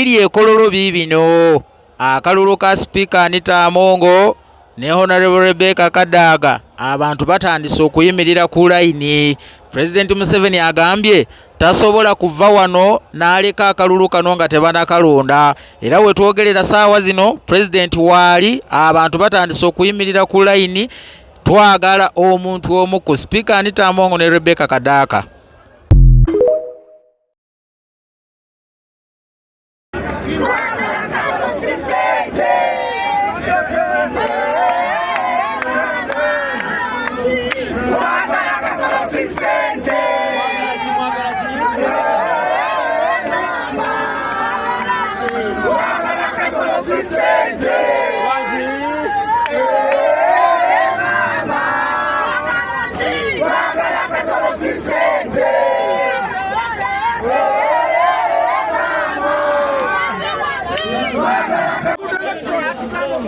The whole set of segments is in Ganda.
ebiri ekololo biibino akalulu ka Speaker Anita Amongo ne Honorable Rebecca Kadaga abantu batandise okuyimirira ku layini. President Museveni agambye tasobola kuva wano n'aleka akalulu kano nga tebanakalonda. Era we twogerera saawa zino President waali abantu batandise okuyimirira ku layini. Twagala omuntu omu ku Speaker Anita Amongo ne Rebecca Kadaga.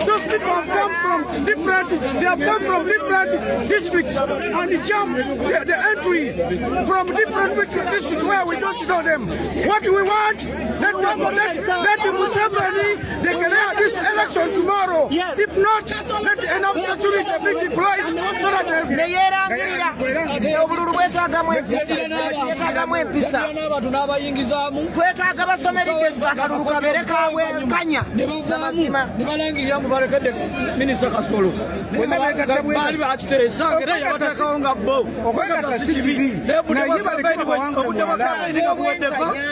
Those people have come from different, they have come from different districts and the jump, the entry from different districts where we don't know them. What we want, let Museveni declare this election tomorrow. If not, let enough security be deployed so that Minister Kasolo. Bali bakiteesa era yabatakawo nga bo okukata si kibi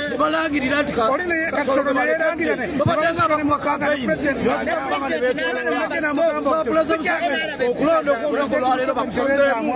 nebalangirira nti okulonda okulwaleero bakusozeemu